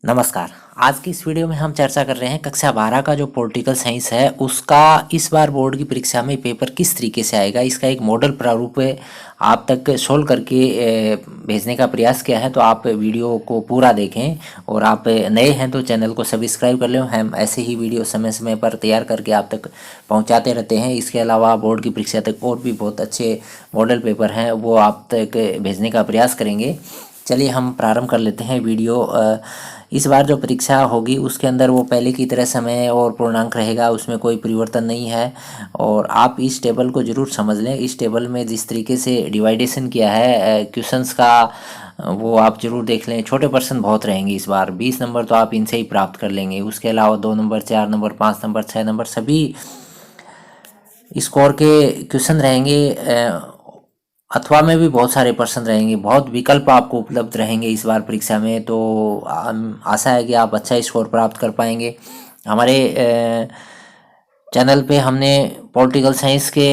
नमस्कार। आज की इस वीडियो में हम चर्चा कर रहे हैं कक्षा 12 का जो पॉलिटिकल साइंस है उसका इस बार बोर्ड की परीक्षा में पेपर किस तरीके से आएगा, इसका एक मॉडल प्रारूप आप तक सोल्व करके भेजने का प्रयास किया है। तो आप वीडियो को पूरा देखें और आप नए हैं तो चैनल को सब्सक्राइब कर लें। हम ऐसे ही वीडियो समय समय पर तैयार करके आप तक पहुंचाते रहते हैं। इसके अलावा बोर्ड की परीक्षा तक और भी बहुत अच्छे मॉडल पेपर हैं वो आप तक भेजने का प्रयास करेंगे। चलिए हम प्रारंभ कर लेते हैं वीडियो। इस बार जो परीक्षा होगी उसके अंदर वो पहले की तरह समय और पूर्णांक रहेगा, उसमें कोई परिवर्तन नहीं है। और आप इस टेबल को ज़रूर समझ लें। इस टेबल में जिस तरीके से डिवाइडेशन किया है क्वेश्चंस का वो आप ज़रूर देख लें। छोटे प्रश्न बहुत रहेंगे इस बार, 20 नंबर तो आप इनसे ही प्राप्त कर लेंगे। उसके अलावा 2 नंबर, 4 नंबर, 5 नंबर, 6 नंबर सभी स्कोर के क्वेश्चन रहेंगे। अथवा में भी बहुत सारे प्रश्न रहेंगे, बहुत विकल्प आपको उपलब्ध रहेंगे इस बार परीक्षा में। तो आशा है कि आप अच्छा स्कोर प्राप्त कर पाएंगे। हमारे चैनल पे हमने पॉलिटिकल साइंस के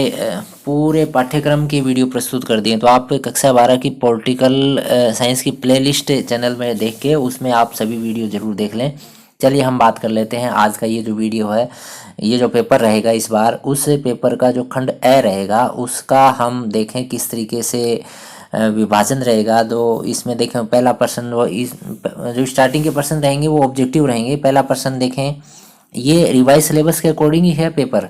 पूरे पाठ्यक्रम की वीडियो प्रस्तुत कर दिए। तो आप कक्षा 12 की पॉलिटिकल साइंस की प्लेलिस्ट चैनल में देख के उसमें आप सभी वीडियो ज़रूर देख लें। चलिए हम बात कर लेते हैं आज का ये जो वीडियो है। ये जो पेपर रहेगा इस बार, उस पेपर का जो खंड ए रहेगा उसका हम देखें किस तरीके से विभाजन रहेगा। तो इसमें देखें पहला प्रश्न, वो इस जो स्टार्टिंग के प्रश्न रहेंगे वो ऑब्जेक्टिव रहेंगे। पहला प्रश्न देखें, ये रिवाइज सिलेबस के अकॉर्डिंग ही है पेपर।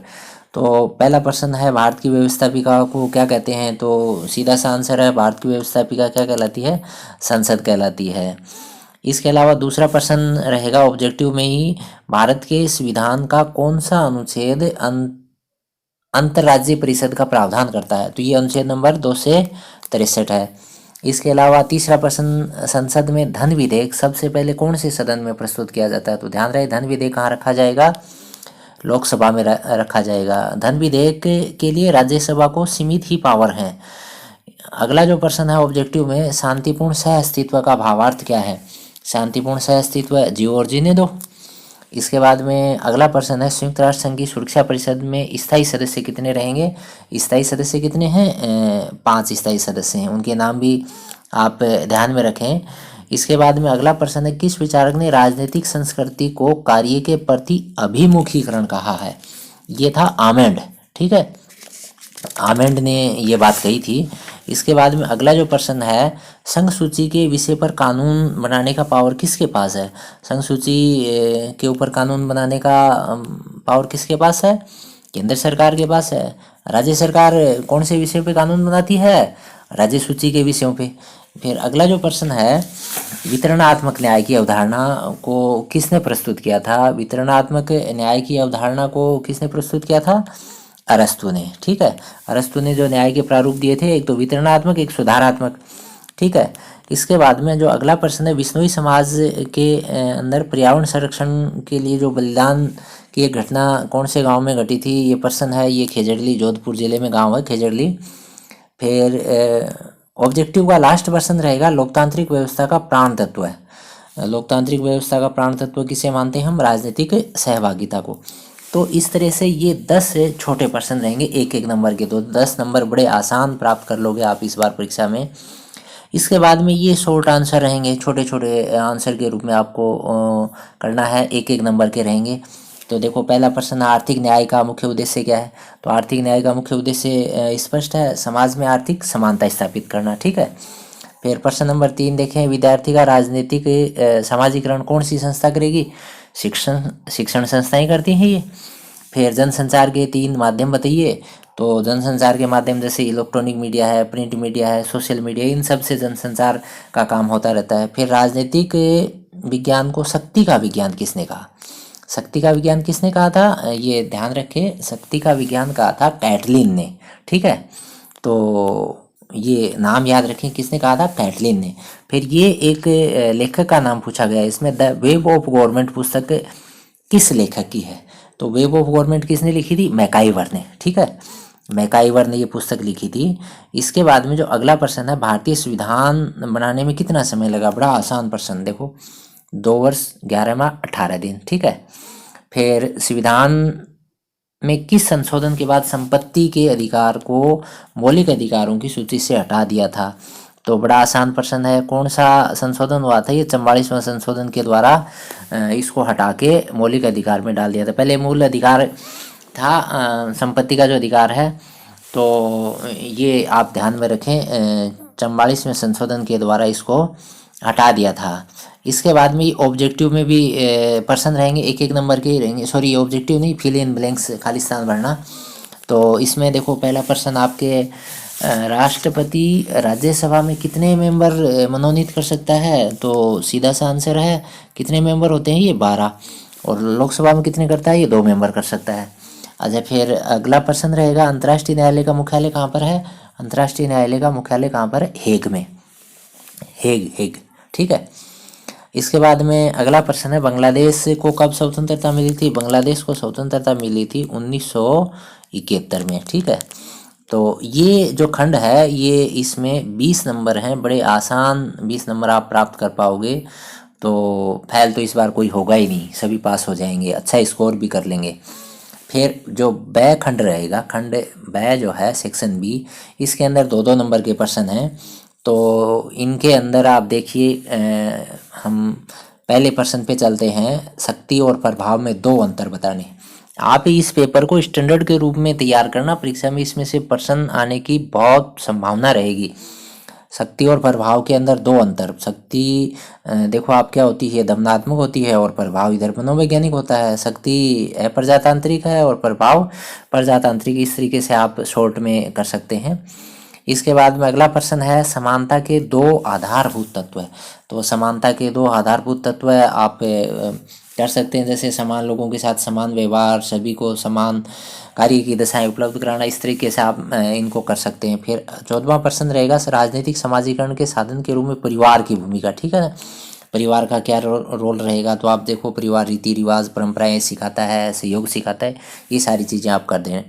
तो पहला प्रश्न है, भारत की व्यवस्थापिका को क्या कहते हैं? तो सीधा सा आंसर है, भारत की व्यवस्थापिका क्या कहलाती है? संसद कहलाती है। इसके अलावा दूसरा प्रश्न रहेगा ऑब्जेक्टिव में ही, भारत के संविधान का कौन सा अनुच्छेद अंतर्राज्यीय परिषद का प्रावधान करता है? तो ये अनुच्छेद नंबर 263 है। इसके अलावा तीसरा प्रश्न, संसद में धन विधेयक सबसे पहले कौन से सदन में प्रस्तुत किया जाता है? तो ध्यान रहे धन विधेयक कहाँ रखा जाएगा? लोकसभा में रखा जाएगा। धन विधेयक के लिए राज्यसभा को सीमित ही पावर है। अगला जो प्रश्न है ऑब्जेक्टिव में, शांतिपूर्ण सह अस्तित्व का भावार्थ क्या है? शांतिपूर्ण सह अस्तित्व जियो और जीने दो। इसके बाद में अगला प्रश्न है, संयुक्त राष्ट्र संघ की सुरक्षा परिषद में स्थायी सदस्य कितने रहेंगे? स्थायी सदस्य कितने हैं? 5 स्थायी सदस्य हैं, उनके नाम भी आप ध्यान में रखें। इसके बाद में अगला प्रश्न है, किस विचारक ने राजनीतिक संस्कृति को कार्य के प्रति अभिमुखीकरण कहा है? ये था आमेंड। ठीक है, आमेंड ने ये बात कही थी। इसके बाद में अगला जो प्रश्न है, संघ सूची के विषय पर कानून बनाने का पावर किसके पास है? संघ सूची के ऊपर कानून बनाने का पावर किसके पास है? केंद्र सरकार के पास है। राज्य सरकार कौन से विषय पे कानून बनाती है? राज्य सूची के विषयों पे। फिर अगला जो प्रश्न है, वितरणात्मक न्याय की अवधारणा को किसने प्रस्तुत किया था? वितरणात्मक न्याय की अवधारणा को किसने प्रस्तुत किया था? अरस्तु ने। ठीक है, अरस्तु ने जो न्याय के प्रारूप दिए थे, एक तो वितरणात्मक, एक सुधारात्मक। ठीक है, इसके बाद में जो अगला प्रश्न है, विश्नोई समाज के अंदर पर्यावरण संरक्षण के लिए जो बलिदान की एक घटना कौन से गांव में घटी थी? ये प्रश्न है, ये खेजड़ली, जोधपुर जिले में गांव है खेजड़ली। फिर ऑब्जेक्टिव का लास्ट प्रश्न रहेगा, लोकतांत्रिक व्यवस्था का प्राण तत्व है। लोकतांत्रिक व्यवस्था का प्राण तत्व किसे मानते हैं हम? राजनीतिक सहभागिता को। तो इस तरह से ये 10 छोटे प्रश्न रहेंगे एक एक नंबर के। तो 10 नंबर बड़े आसान प्राप्त कर लोगे आप इस बार परीक्षा में। इसके बाद में ये शॉर्ट आंसर रहेंगे, छोटे छोटे आंसर के रूप में आपको करना है, एक एक नंबर के रहेंगे। तो देखो पहला प्रश्न, आर्थिक न्याय का मुख्य उद्देश्य क्या है? तो आर्थिक न्याय का मुख्य उद्देश्य स्पष्ट है, समाज में आर्थिक समानता स्थापित करना। ठीक है। फिर प्रश्न नंबर 3 देखें, विद्यार्थी का राजनीतिक समाजीकरण कौन सी संस्था करेगी? शिक्षण संस्थाएं करती हैं ये। फिर जनसंचार के 3 माध्यम बताइए। तो जनसंचार के माध्यम जैसे इलेक्ट्रॉनिक मीडिया है, प्रिंट मीडिया है, सोशल मीडिया, इन सब से जनसंचार का काम होता रहता है। फिर राजनीतिक विज्ञान को शक्ति का विज्ञान किसने कहा? शक्ति का विज्ञान किसने कहा था? ये ध्यान रखें, शक्ति का विज्ञान कहा था कैटलिन ने। ठीक है, तो ये नाम याद रखें, किसने कहा था? कैटलिन ने। फिर ये एक लेखक का नाम पूछा गया इसमें, द वेब ऑफ गवर्नमेंट पुस्तक किस लेखक की है? तो वेब ऑफ गवर्नमेंट किसने लिखी थी? मैकाइवर ने। ठीक है, मैकाइवर ने ये पुस्तक लिखी थी। इसके बाद में जो अगला प्रश्न है, भारतीय संविधान बनाने में कितना समय लगा? बड़ा आसान प्रश्न, देखो 2 वर्ष 11 माह 18 दिन। ठीक है। फिर संविधान में किस संशोधन के बाद संपत्ति के अधिकार को मौलिक अधिकारों की सूची से हटा दिया था? तो बड़ा आसान प्रश्न है। कौन सा संशोधन हुआ था? ये 44वां संशोधन के द्वारा इसको हटा के मौलिक अधिकार में डाल दिया था। पहले मूल अधिकार था संपत्ति का जो अधिकार है, तो ये आप ध्यान में रखें, 44वें संशोधन के द्वारा इसको हटा दिया था। इसके बाद में ऑब्जेक्टिव में भी प्रश्न रहेंगे, एक एक नंबर के ही रहेंगे। सॉरी, ऑब्जेक्टिव नहीं, फिल इन ब्लैंक्स, खाली स्थान भरना। तो इसमें देखो पहला प्रश्न आपके, राष्ट्रपति राज्यसभा में कितने मेंबर मनोनीत कर सकता है? तो सीधा सा आंसर है, कितने मेंबर होते हैं? ये 12। और लोकसभा में कितने करता है? ये 2 मेंबर कर सकता है। अच्छा, फिर अगला प्रश्न रहेगा, अंतर्राष्ट्रीय न्यायालय का मुख्यालय कहाँ पर है? अंतर्राष्ट्रीय न्यायालय का मुख्यालय कहाँ पर है? हेग में। हेग, ठीक है। इसके बाद में अगला प्रश्न है, बांग्लादेश को कब स्वतंत्रता मिली थी? बांग्लादेश को स्वतंत्रता मिली थी 1971 में, ठीक है। तो ये जो खंड है, ये इसमें 20 नंबर हैं, बड़े आसान 20 नंबर आप प्राप्त कर पाओगे। तो फेल तो इस बार कोई होगा ही नहीं, सभी पास हो जाएंगे, अच्छा स्कोर भी कर लेंगे। फिर जो बै खंड रहेगा, खंड बै जो है सेक्शन बी, इसके अंदर 2-2 नंबर के प्रश्न हैं। तो इनके अंदर आप देखिए, हम पहले प्रश्न पे चलते हैं। शक्ति और प्रभाव में 2 अंतर बताने। आप इस पेपर को स्टैंडर्ड के रूप में तैयार करना, परीक्षा में इसमें से प्रश्न आने की बहुत संभावना रहेगी। शक्ति और प्रभाव के अंदर 2 अंतर। शक्ति देखो आप क्या होती है, दमनात्मक होती है, और प्रभाव इधर मनोवैज्ञानिक होता है। शक्ति अप्रजातांत्रिक है और प्रभाव प्रजातांत्रिक। इस तरीके से आप शॉर्ट में कर सकते हैं। इसके बाद में अगला प्रश्न है, समानता के 2 आधारभूत तत्व है। तो समानता के 2 आधारभूत तत्व आप कर सकते हैं, जैसे समान लोगों के साथ समान व्यवहार, सभी को समान कार्य की दशाएं उपलब्ध कराना, इस तरीके से आप इनको कर सकते हैं। फिर 14वां प्रश्न रहेगा, राजनीतिक समाजीकरण के साधन के रूप में परिवार की भूमिका, ठीक है ना। परिवार का क्या रोल रहेगा? तो आप देखो, परिवार रीति रिवाज परंपराएं सिखाता है, सहयोग सिखाता है, ये सारी चीज़ें आप कर दें।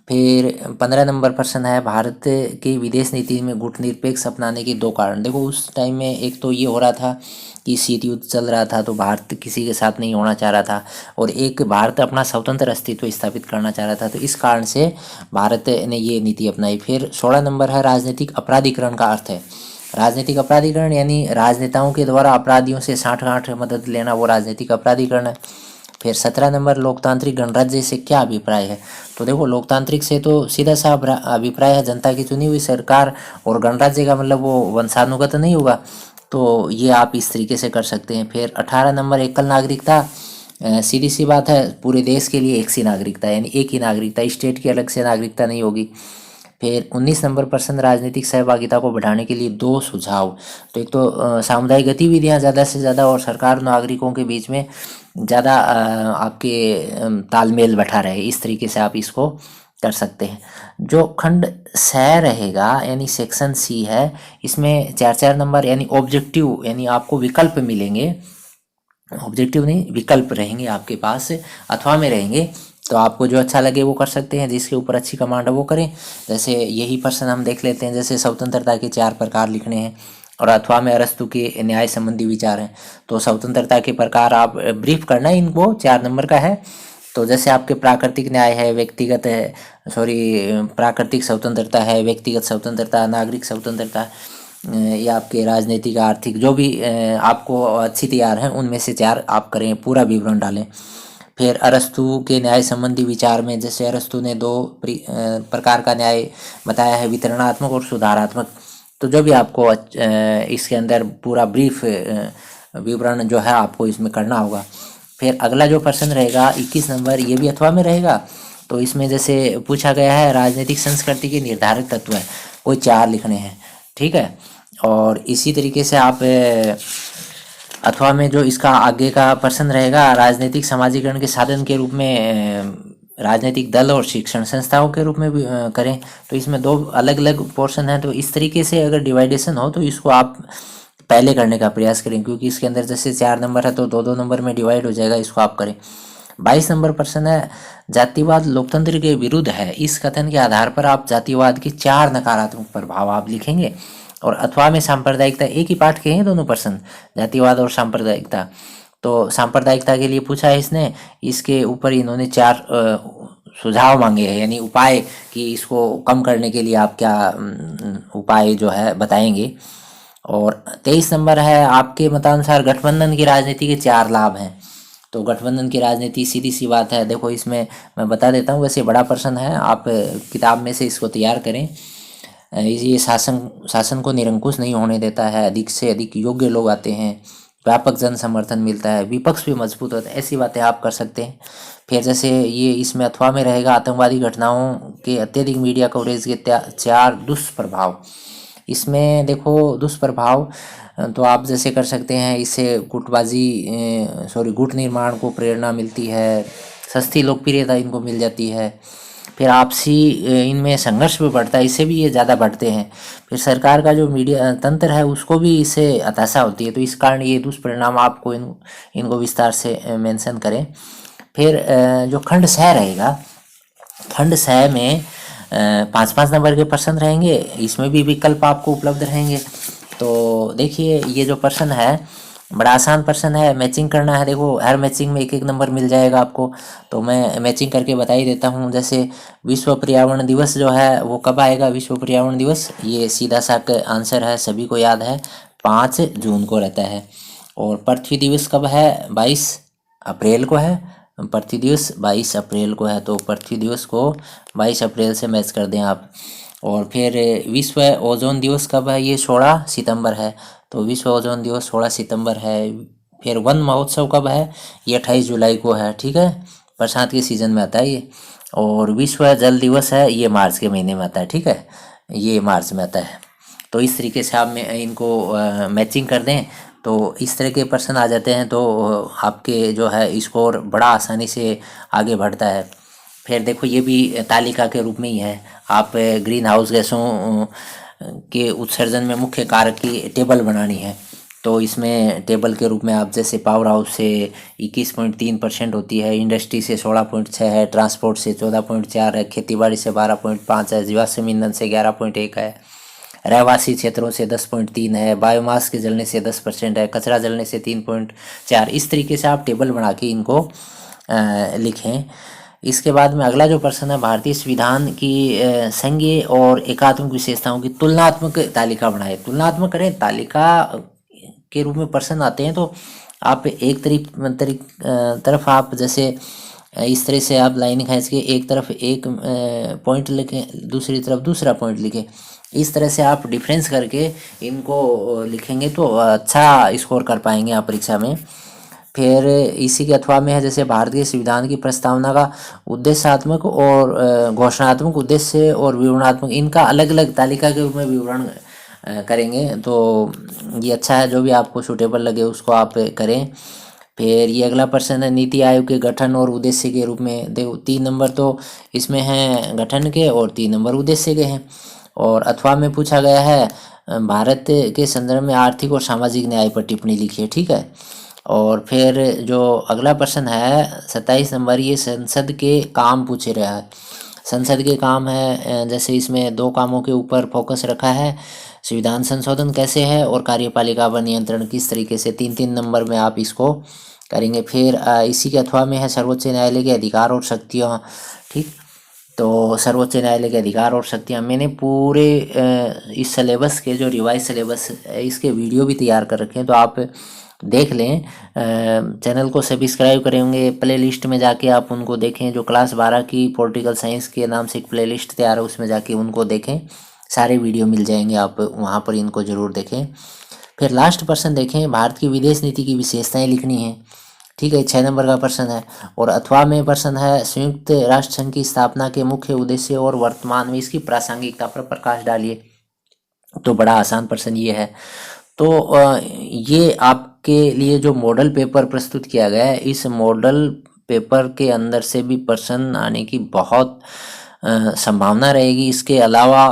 फिर 15 नंबर प्रश्न है, भारत की विदेश नीति में गुटनिरपेक्ष अपनाने के 2 कारण। देखो उस टाइम में एक तो ये हो रहा था कि शीत युद्ध चल रहा था, तो भारत किसी के साथ नहीं होना चाह रहा था, और एक भारत अपना स्वतंत्र अस्तित्व स्थापित करना चाह रहा था, तो इस कारण से भारत ने ये नीति अपनाई। फिर 16 नंबर है, राजनीतिक अपराधीकरण का अर्थ है। राजनीतिक अपराधीकरण यानी राजनेताओं के द्वारा अपराधियों से साठ-गांठ मदद लेना, वो राजनीतिक अपराधीकरण है। फिर 17 नंबर, लोकतांत्रिक गणराज्य से क्या अभिप्राय है? तो देखो, लोकतांत्रिक से तो सीधा सा अभिप्राय है जनता की चुनी हुई सरकार, और गणराज्य का मतलब वो वंशानुगत नहीं होगा। तो ये आप इस तरीके से कर सकते हैं। फिर 18 नंबर, एकल नागरिकता। सीधी सी बात है, पूरे देश के लिए एक सी नागरिकता, यानी एक ही नागरिकता, स्टेट की अलग से नागरिकता नहीं होगी। फिर 19 नंबर प्रश्न, राजनीतिक सहभागिता को बढ़ाने के लिए 2 सुझाव। तो एक तो सामुदायिक गतिविधियां ज़्यादा से ज़्यादा, और सरकार नागरिकों के बीच में ज़्यादा आपके तालमेल बैठा रहे, इस तरीके से आप इसको कर सकते हैं। जो खंड स रहेगा यानी सेक्शन सी है, इसमें 4-4 नंबर यानी ऑब्जेक्टिव, यानी आपको विकल्प मिलेंगे। ऑब्जेक्टिव नहीं, विकल्प रहेंगे आपके पास, अथवा में रहेंगे। तो आपको जो अच्छा लगे वो कर सकते हैं, जिसके ऊपर अच्छी कमांड है वो करें। जैसे यही प्रश्न हम देख लेते हैं, जैसे स्वतंत्रता के 4 प्रकार लिखने हैं, और अथवा में अरस्तु के न्याय संबंधी विचार हैं। तो स्वतंत्रता के प्रकार आप ब्रीफ करना है, इनको 4 नंबर का है। तो जैसे आपके प्राकृतिक न्याय है, व्यक्तिगत है, प्राकृतिक स्वतंत्रता है, व्यक्तिगत स्वतंत्रता, नागरिक स्वतंत्रता, या आपके राजनीतिक आर्थिक, जो भी आपको अच्छी तैयार हैं उनमें से 4 आप करें, पूरा विवरण डालें। फिर अरस्तु के न्याय संबंधी विचार में, जैसे अरस्तु ने 2 प्रकार का न्याय बताया है, वितरणात्मक और सुधारात्मक। तो जो भी आपको इसके अंदर पूरा ब्रीफ विवरण जो है आपको इसमें करना होगा। फिर अगला जो प्रश्न रहेगा 21 नंबर, ये भी अथवा में रहेगा। तो इसमें जैसे पूछा गया है, राजनीतिक संस्कृति के निर्धारित तत्व है, कोई 4 लिखने हैं, ठीक है। और इसी तरीके से आप अथवा में जो इसका आगे का प्रश्न रहेगा, राजनीतिक समाजीकरण के साधन के रूप में राजनीतिक दल और शिक्षण संस्थाओं के रूप में भी करें। तो इसमें 2 अलग अलग पोर्शन हैं। तो इस तरीके से अगर डिवाइडेशन हो तो इसको आप पहले करने का प्रयास करें, क्योंकि इसके अंदर जैसे 4 नंबर है तो 2-2 नंबर में डिवाइड हो जाएगा, इसको आप करें। 22 नंबर प्रश्न है, जातिवाद लोकतंत्र के विरुद्ध है। इस कथन के आधार पर आप जातिवाद के 4 नकारात्मक प्रभाव आप लिखेंगे। और अथवा में सांप्रदायिकता, एक ही पाठ के हैं दोनों प्रश्न, जातिवाद और सांप्रदायिकता। तो सांप्रदायिकता के लिए पूछा है इसने, इसके ऊपर इन्होंने 4 सुझाव मांगे हैं, यानी उपाय कि इसको कम करने के लिए आप क्या उपाय जो है बताएंगे। और 23 नंबर है आपके मतानुसार गठबंधन की राजनीति के 4 लाभ हैं। तो गठबंधन की राजनीति सीधी सी बात है, देखो इसमें मैं बता देता हूँ, वैसे बड़ा प्रश्न है, आप किताब में से इसको तैयार करें। ये शासन को निरंकुश नहीं होने देता है, अधिक से अधिक योग्य लोग आते हैं, व्यापक जन समर्थन मिलता है, विपक्ष भी मजबूत होता है, ऐसी बातें आप कर सकते हैं। फिर जैसे ये इसमें अथवा में रहेगा आतंकवादी घटनाओं के अत्यधिक मीडिया कवरेज के 4 दुष्प्रभाव। इसमें देखो दुष्प्रभाव तो आप जैसे कर सकते हैं, इससे गुट निर्माण को प्रेरणा मिलती है, सस्ती लोकप्रियता इनको मिल जाती है, फिर आपसी इनमें संघर्ष भी बढ़ता है, इससे भी ये ज़्यादा बढ़ते हैं। फिर सरकार का जो मीडिया तंत्र है उसको भी इससे हताशा होती है, तो इस कारण ये दुष्परिणाम आपको इनको विस्तार से मेंशन करें। फिर जो खंड सह रहेगा, खंड सह में 5-5 नंबर के प्रश्न रहेंगे, इसमें भी विकल्प आपको उपलब्ध रहेंगे। तो देखिए ये जो प्रश्न है बड़ा आसान प्रश्न है, मैचिंग करना है। देखो हर मैचिंग में 1-1 नंबर मिल जाएगा आपको, तो मैं मैचिंग करके बता ही देता हूँ। जैसे विश्व पर्यावरण दिवस जो है वो कब आएगा, विश्व पर्यावरण दिवस ये सीधा सा आंसर है, सभी को याद है, 5 जून को रहता है। और पृथ्वी दिवस कब है, 22 अप्रैल को है, पृथ्वी दिवस 22 अप्रैल को है, तो पृथ्वी दिवस को 22 अप्रैल से मैच कर दें आप। और फिर विश्व ओजोन दिवस कब है, ये 16 सितंबर है, तो विश्व ओजोन दिवस 16 सितंबर है। फिर वन महोत्सव कब है, ये 28 जुलाई को है, ठीक है, बरसात के सीज़न में आता है ये। और विश्व जल दिवस है, ये मार्च के महीने में आता है, ठीक है, ये मार्च में आता है। तो इस तरीके से आप इनको मैचिंग कर दें तो इस तरह के प्रश्न आ जाते हैं, तो आपके जो है स्कोर बड़ा आसानी से आगे बढ़ता है। फिर देखो ये भी तालिका के रूप में ही है, आप ग्रीन हाउस गैसों के उत्सर्जन में मुख्य कारक की टेबल बनानी है, तो इसमें टेबल के रूप में आप जैसे पावर हाउस से 21.3% होती है, इंडस्ट्री से 16.6 है, ट्रांसपोर्ट से 14.4 है, खेतीबाड़ी से 12.5 है, जीवाश्म ईंधन से 11.1 है, रहवासी क्षेत्रों से 10.3 है, बायोमास के जलने से 10% है, कचरा जलने से 3.4। इस तरीके से आप टेबल बना के इनको लिखें। इसके बाद में अगला जो प्रश्न है, भारतीय संविधान की संघीय और एकात्मक विशेषताओं की तुलनात्मक तालिका बनाए। तुलनात्मक करें, तालिका के रूप में प्रश्न आते हैं तो आप एक तरफ आप जैसे इस तरह से आप लाइन खींच के एक तरफ एक पॉइंट लिखें, दूसरी तरफ दूसरा पॉइंट लिखें, इस तरह से आप डिफरेंस करके इनको लिखेंगे तो अच्छा स्कोर कर पाएंगे आप परीक्षा में। फिर इसी के अथवा में है जैसे भारतीय संविधान की प्रस्तावना का उद्देश्यात्मक और घोषणात्मक उद्देश्य और विवरणात्मक, इनका अलग अलग तालिका के रूप में विवरण करेंगे, तो ये अच्छा है, जो भी आपको सूटेबल लगे उसको आप करें। फिर ये अगला प्रश्न है, नीति आयोग के गठन और उद्देश्य के रूप में। देखो 3 नंबर तो इसमें हैं गठन के और 3 नंबर उद्देश्य के हैं। और अथवा में पूछा गया है भारत के संदर्भ में आर्थिक और सामाजिक न्याय पर टिप्पणी लिखिए, ठीक है। और फिर जो अगला प्रश्न है 27 नंबर, ये संसद के काम पूछे रहा है। संसद के काम है, जैसे इसमें 2 कामों के ऊपर फोकस रखा है, संविधान संशोधन कैसे है और कार्यपालिका पर नियंत्रण किस तरीके से। 3-3 नंबर में आप इसको करेंगे। फिर इसी के अथवा में है सर्वोच्च न्यायालय के अधिकार और शक्तियाँ, ठीक। तो सर्वोच्च न्यायालय के अधिकार और शक्तियाँ, मैंने पूरे इस सिलेबस के जो रिवाइज सिलेबस है इसके वीडियो भी तैयार कर रखे हैं, तो आप देख लें। चैनल को सब्सक्राइब करेंगे, प्ले लिस्ट में जाके आप उनको देखें, जो क्लास 12 की पॉलिटिकल साइंस के नाम से एक प्ले लिस्ट तैयार है उसमें जाके उनको देखें, सारे वीडियो मिल जाएंगे, आप वहाँ पर इनको ज़रूर देखें। फिर लास्ट प्रश्न देखें, भारत की विदेश नीति की विशेषताएं लिखनी है, ठीक है, 6 नंबर का प्रश्न है। और अथवा में प्रश्न है, संयुक्त राष्ट्र संघ की स्थापना के मुख्य उद्देश्य और वर्तमान में इसकी प्रासंगिकता पर प्रकाश डालिए, तो बड़ा आसान प्रश्न ये है। तो ये आपके लिए जो मॉडल पेपर प्रस्तुत किया गया है, इस मॉडल पेपर के अंदर से भी प्रश्न आने की बहुत संभावना रहेगी। इसके अलावा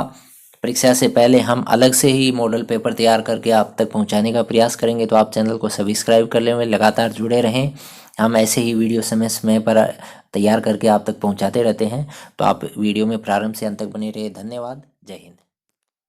परीक्षा से पहले हम अलग से ही मॉडल पेपर तैयार करके आप तक पहुंचाने का प्रयास करेंगे, तो आप चैनल को सब्सक्राइब कर लें, लगातार जुड़े रहें। हम ऐसे ही वीडियो समय समय पर तैयार करके आप तक पहुंचाते रहते हैं, तो आप वीडियो में प्रारंभ से अंत तक बने रहे। धन्यवाद, जय हिंद।